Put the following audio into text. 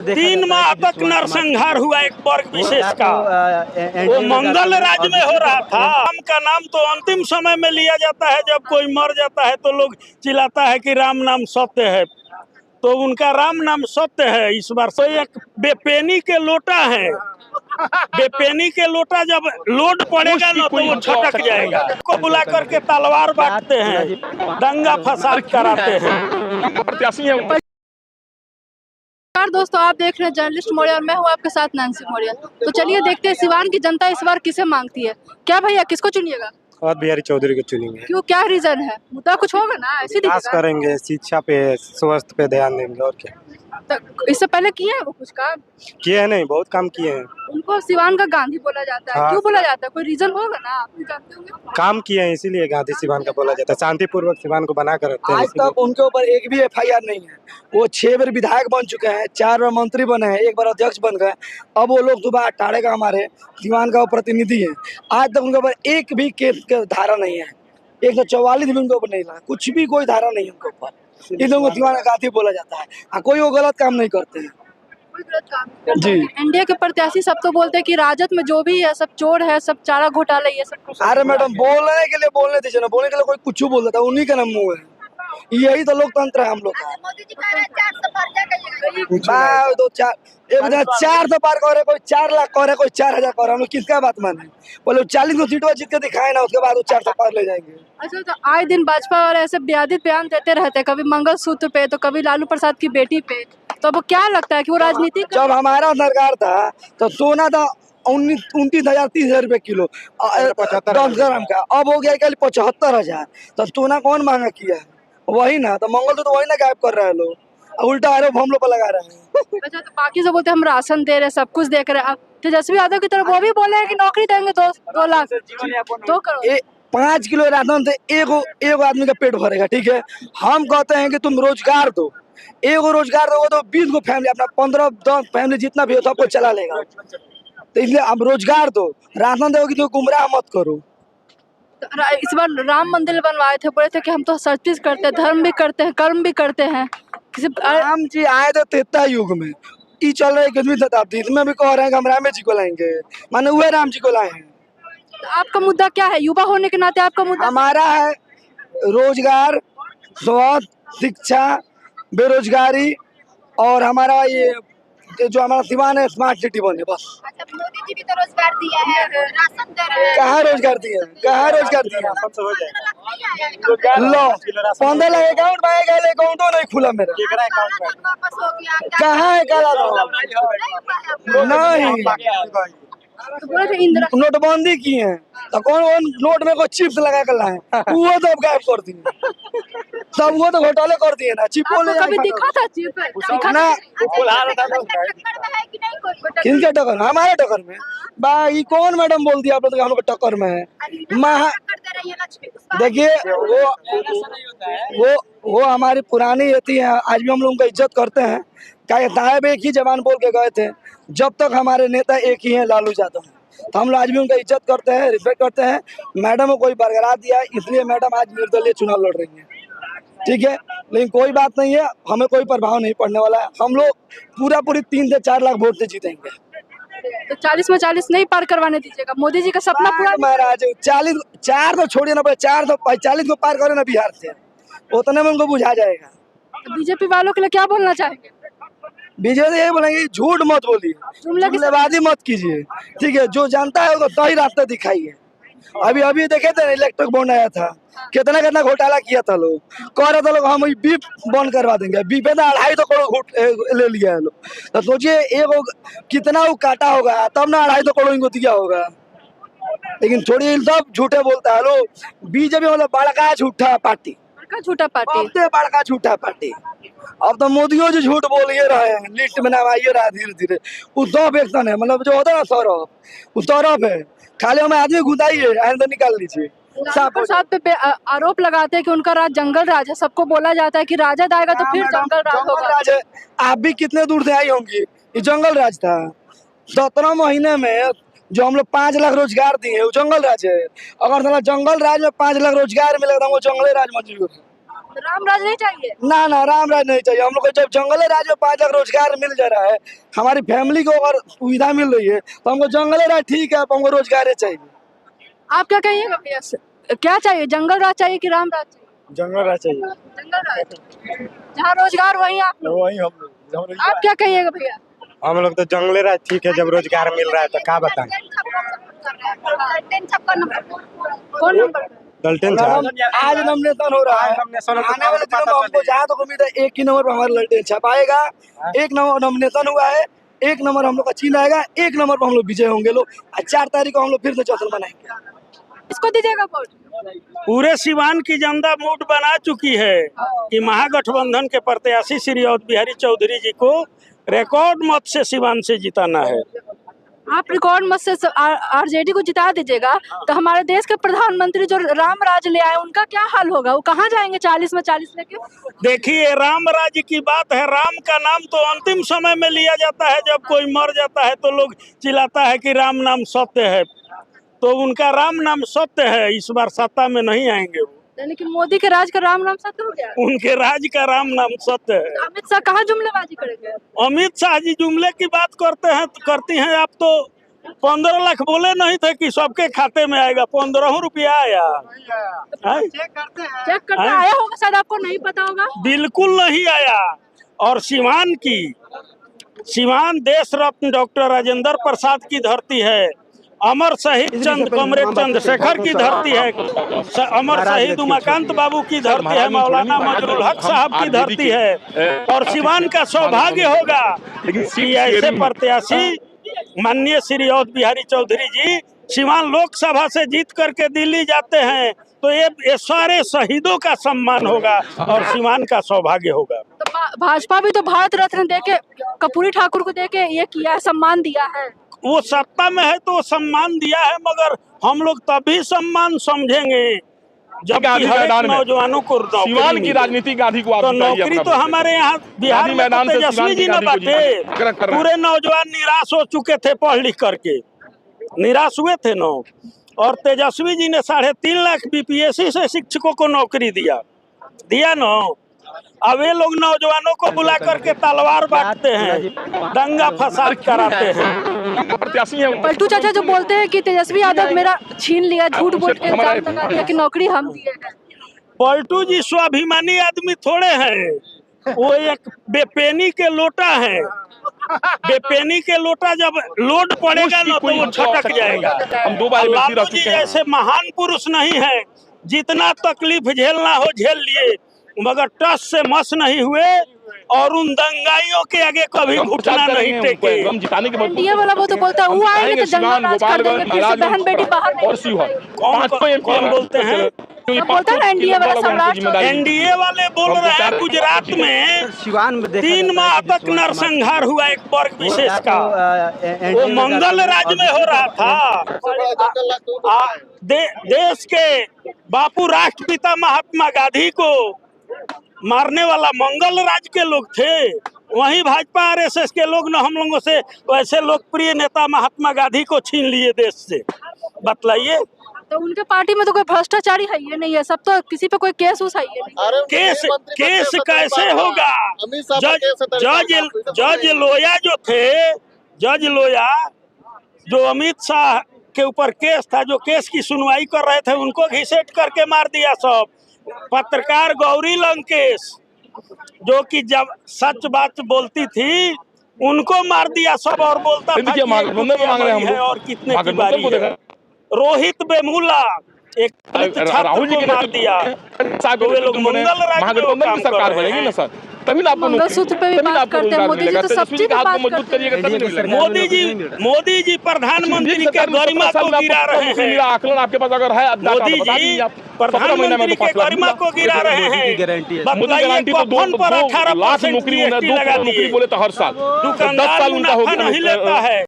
3 माह तक नरसंहार हुआ एक वर्ग विशेष का। वो मंगल राज्य में हो रहा था। राम का नाम तो अंतिम समय में लिया जाता है, जब कोई मर जाता है तो लोग चिल्लाता है कि राम नाम सत्य है, तो उनका राम नाम सत्य है। इस बार तो एक बेपेनी के लोटा है, बेपेनी के लोटा जब लोड पड़ेगा ना तो वो छटक जाएगा। को बुला करके तलवार बांटते हैं, दंगा फसाद कराते हैं। दोस्तों, आप देख रहे हैं जर्नलिस्ट मौर्य और मैं हूं आपके साथ नैन्सी मौर्य। तो चलिए देखते हैं सिवान की जनता इस बार किसे मांगती है। क्या भैया, किसको चुनिएगा? अवध बिहारी चौधरी को चुनेंगे। क्यों, क्या रीजन है? मुद्दा कुछ होगा ना, ऐसे विकास करेंगे, शिक्षा पे, स्वास्थ्य पे ध्यान देंगे और क्या। तो इससे पहले किए हैं वो कुछ काम? किए हैं, नहीं बहुत काम किए हैं। उनको सिवान का गांधी बोला जाता है। हाँ। क्यों बोला जाता है? कोई रीजन होगा ना, आप भी जानते होंगे। काम किए हैं इसीलिए गांधी सिवान का बोला जाता है। शांतिपूर्वक सिवान को बना कर रखते हैं। आज तक उनके ऊपर एक भी FIR नहीं है। वो 6 बार विधायक बन चुके हैं, 4 बार मंत्री बने हैं, 1 बार अध्यक्ष बन गए। अब वो लोग सुबह 18 का हमारे सिवान का प्रतिनिधि है। आज तक उनके ऊपर एक भी केस का धारा नहीं है। 144 भी उनके ऊपर नहीं लगा, कुछ भी कोई धारा नहीं है उनके ऊपर। इन लोगों को सिवान का गांधी बोला जाता है। कोई वो गलत काम नहीं करते हैं जी। एनडीए के प्रत्याशी सब तो बोलते हैं कि राजद में जो भी है सब चोर है, सब चारा घोटाला ये सब। अरे मैडम, बोलने के लिए बोलने दीजिए ना, बोलने के लिए कोई कुछ बोल देता है, उन्हीं का नाम मुंह है। यही तो लोकतंत्र है हम लोग का। मोदी जी कह रहे हैं 400 पार दो चार एक बता 400 पार करे, कोई 4 लाख करे, कोई 4000 करे। हम लोग किसका बात माने? बोले 40 को सीटों जीत के दिखाए ना, उसके बाद वो 400 पार ले जाएंगे। अच्छा, तो आए दिन भाजपा और ऐसे व्याधित बयान देते रहते हैं, कभी मंगलसूत्र पे तो कभी लालू प्रसाद की बेटी पे। तो अब क्या लगता है कि वो राजनीति जब हमारा सरकार था तो सोना था 29,000 30,000 रुपए किलो 10 ग्राम का। अब हो गया 75,000। तो सोना कौन महंगा किया है? वही ना, तो मंगल तो वही ना गायब कर रहे हैं लोग, उल्टा आरोप हम लोग पर लगा रहे हैं। अच्छा, तो बाकी सब बोलते हैं हम राशन दे रहे हैं, सब कुछ देख रहे हैं। तेजस्वी यादव की तरफ वो भी बोले हैं कि नौकरी देंगे 2 लाख 2 करोड़। 5 किलो राशन से एगो आदमी का पेट भरेगा, ठीक है। हम कहते हैं कि तुम रोजगार दो, एगो रोजगार दोगे तो 20 गो फैमिली, अपना 15-10 फैमिली जितना भी हो सबको चला लेगा। तो इसलिए अब रोजगार दो, राशन दोगे तो गुमराह मत करो। इस बार राम मंदिर बनवाए थे, बोले थे कि हम तो सब चीज करते हैं, धर्म भी करते हैं, कर्म भी करते हैं। राम जी आए थे त्रेता युग में, ये चल रहा है 21वीं शताब्दी, इसमें भी कह रहे हैं कि हम राम जी को लाएंगे, माने वह राम जी को लाए हैं। तो आपका मुद्दा क्या है? युवा होने के नाते आपका मुद्दा हमारा है रोजगार, स्वास्थ्य, शिक्षा, बेरोजगारी, और हमारा ये जो हमारा सिवान है स्मार्ट सिटी बने, बस। अच्छा, मोदी जी भी तो रोजगार दिया है, राशन दे रहे हैं। कहाँ रोजगार दिया? कहाँ रोजगार दिया? लो 15 लाख अकाउंट में आएगा, अकाउंट नहीं खुला मेरा। कहाँ है काला नहीं? तो बोले थे इंदिरा नोटबंदी की है तो कौन नोट में कोई चिप्स लगा कर लाए, वो तो गायब कर दिए। सब वो तो घोटाले कर दिए ना, चिप ले कभी दिखा था चिप? दिखा ना। किनके टक्कर? हमारे टक्कर में भाई कौन मैडम बोल दिया आप लोग हम लोग टक्कर में है? देखिए वो हमारी पुरानी रहती है, आज भी हम लोग उनका इज्जत करते हैं। क्या साहब एक ही जवान बोल के गए थे, जब तक हमारे नेता एक ही हैं लालू यादव, तो हम लोग आज भी उनका इज्जत करते हैं, रिस्पेक्ट करते हैं। मैडम को कोई बरकरार दिया, इसलिए मैडम आज निर्दलीय चुनाव लड़ रही है, ठीक है। लेकिन कोई बात नहीं है, हमें कोई प्रभाव नहीं पड़ने वाला है। हम लोग पूरी 3 से 4 लाख वोट से जीतेंगे। तो 40 में 40 नहीं पार करवाने दीजिएगा? मोदी जी का सपना पूरा महाराज 4 तो छोड़िए ना, 4 तो 40 को पार करे ना बिहार से, उतने में उनको बुझा जाएगा। तो बीजेपी वालों के लिए क्या बोलना चाहेंगे? बीजेपी यही बोलेंगे झूठ मत बोलिए, जुमलेबाजी मत कीजिए, ठीक है। जो जानता है वो सही रास्ता दिखाइए। अभी देखे थे इलेक्ट्रिक बॉन्ड आया था, कितना घोटाला किया था लोग, कह रहे थे लोग हम बीप बंद करवा देंगे। बीप में 250 करोड़ ले लिया है लोग। तो सोचिए एक कितना वो काटा होगा, तब ना 250 करोड़ इनको दिया होगा। लेकिन छोड़िए, सब झूठे बोलता है लोग। बीजेपी मतलब बड़का झूठा पार्टी, झूठा पार्टी, बड़का झूठा पार्टी। अब तो मोदियों जो झूठ बोल ही रहे हैं, लिस्ट में नाम आइए रहा धीरे धीरे। उद्धव एक्शन है, मतलब जो होता है ना सौरभ, वो सौरभ है। खाली हमें आदमी घुसाइए, आइंदा निकाल लीजिए। साहब पे आरोप लगाते हैं कि उनका राज जंगल राज है। सबको बोला जाता है कि राजद आएगा तो फिर जंगल राज होगा। आप भी कितने दूर से आई होंगी, ये जंगल राज था। 17 महीने में जो हम लोग 5 लाख रोजगार दिए वो जंगल राज है। अगर साला जंगल राज में 5 लाख रोजगार मिलेगा तो वो जंगल राज मंजूर है। राम राज नहीं चाहिए। ना ना, राम राज नहीं चाहिए हम लोग को। जब जंगल राज में 5 लाख रोजगार मिल जा रहा है, हमारी फैमिली को अगर सुविधा मिल रही है, तो हमको जंगल राज ठीक है, हमको रोजगार चाहिए। आप क्या कहिएगा भैया क्या चाहिए, जंगल राज चाहिए कि राम राज चाहिए? जंगल राज चाहिए। जंगल राज, जहाँ रोजगार वहीं आप लोग। वही हम लोग। आप क्या कहिएगा भैया? हम लोग तो जंगल राज ठीक है, जब रोजगार मिल रहा है तो क्या बताएं। कौन नंबर? दलटेन साहब आज नॉमिनेशन हो रहा है, आने वाले दिनों में हमको जहाँ तक उम्मीद है 1 ही नंबर पर हमारा ललटेन छपाएगा। 1 नंबर नॉमिनेशन हुआ है, 1 नंबर हम लोग का चिन्ह आएगा, 1 नंबर पर हम लोग विजय होंगे लोग। 4 तारीख को हम लोग फिर से जश्न मनाएंगे। इसको दीजिएगा वोट। पूरे सिवान की जनता मूड बना चुकी है कि महागठबंधन के प्रत्याशी श्री अवध बिहारी चौधरी जी को रिकॉर्ड मत से सिवान से जिताना है। आप रिकॉर्ड मत से आरजेडी को जिता दीजिएगा, तो हमारे देश के प्रधानमंत्री जो राम राज ले आए उनका क्या हाल होगा? वो कहाँ जाएंगे 40 में 40 लेके? देखिए, राम राज्य की बात है। राम का नाम तो अंतिम समय में लिया जाता है, जब कोई मर जाता है तो लोग चिल्लाता है कि राम नाम सत्य है। तो उनका राम नाम सत्य है, इस बार सत्ता में नहीं आएंगे वो। यानी कि मोदी के राज का राम नाम सत्य हो गया। उनके राज का राम नाम सत्य है। अमित शाह कहाँ जुमलेबाजी करेंगे? अमित शाह जी जुमले की बात करती हैं। आप तो 15 लाख बोले नहीं थे कि सबके खाते में आएगा, 15 रुपया आया। चेक करते आया होगा, शायद आपको नहीं पता होगा। बिल्कुल नहीं आया। और सिवान देश रत्न डॉक्टर राजेंद्र प्रसाद की धरती है, अमर शहीद कॉमरेड चंद्रशेखर की धरती है, अमर शहीद उमाकांत बाबू की धरती है, मौलाना मजरुल हक साहब की धरती है। और सिवान का सौभाग्य होगा कि ऐसे प्रत्याशी माननीय श्री अवध बिहारी चौधरी जी सिवान लोकसभा से जीत करके दिल्ली जाते हैं, तो ये सारे शहीदों का सम्मान होगा और सिवान का सौभाग्य होगा। तो भाजपा भी तो भारत रत्न देके कर्पूरी ठाकुर को देके ये किया है, सम्मान दिया है। वो सत्ता में है तो सम्मान दिया है, मगर हम लोग तभी सम्मान समझेंगे जब नौजवानों को सिवान की राजनीति गांधी को तो नौकरी तो हमारे यहाँ बिहार में तो तेजस्वी जी ने बांटे। पूरे नौजवान निराश हो चुके थे, पढ़ लिख करके निराश हुए थे न, और तेजस्वी जी ने 3.5 लाख बीपीएससी से शिक्षकों को नौकरी दिया न। अब ये लोग नौजवानों को बुला करके तलवार बांटते हैं, दंगा फसाद कराते हैं। पलटू चाचा जो बोलते हैं कि तेजस्वी यादव मेरा छीन लिया, झूठ बोल के इल्जाम लगा दिया कि नौकरी हम दिए हैं। पलटू जी स्वाभिमानी आदमी थोड़े हैं, वो एक बेपेनी के लोटा है। बेपेनी के लोटा जब लोड पड़ेगा ना तो वो छटक जाएगा। लालू जी ऐसे महान पुरुष नहीं है, जितना तकलीफ झेलना हो झेल लिए, मगर टस से मस नहीं हुए और उन दंगाइयों के आगे कभी घुटना नहीं टेके। एनडीए वाला वो तो बोलता है वो आएंगे तो जंगल राज कर देंगे, फिर से बहन बेटी बाहर नहीं। कौन बोलते हैं? बोलता है ना एनडीए वाला सम्राट। एनडीए वाले बोल रहे हैं गुजरात में 3 माह तक नरसंहार हुआ एक वर्ग विशेष का, वो मंगल राज में हो रहा था। देश के बापू राष्ट्रपिता महात्मा गांधी को मारने वाला मंगल राज के लोग थे। वहीं भाजपा आरएसएस के लोग न हम लोगों से वैसे लोकप्रिय नेता महात्मा गांधी को छीन लिए देश से। बतलाइए, तो उनके पार्टी में तो कोई भ्रष्टाचारी है ये नहीं है, सब तो किसी पे कोई केस उस है ये नहीं। केस कैसे होगा? जज लोया जो थे, जज लोया जो अमित शाह के ऊपर केस था, जो केस की सुनवाई कर रहे थे, उनको घिसेट करके मार दिया सब। पत्रकार गौरी लंकेश जो कि जब सच बात बोलती थी उनको मार दिया सब, और बोलता था कि है और कितने की बारी है। रोहित बेमुला एक राहुल जी को मार दिया। तो वे लोग मंगल राज में काम कर रहे हैं। सर तभी ना आपको मंगलसूत्र पे भी बात करते हैं। मोदी जी तो सब चीज पे बात करते हैं। मोदी जी प्रधानमंत्री के गरिमा को गिरा रहे हैं। आकलन आपके पास अगर है, मोदी जी प्रधानमंत्री के गरिमा को गिरा रहे हैं। बताइए, कफन पर 18% लाख नौकरी बोले तो हर साल 10 साल उनका नहीं लेता है।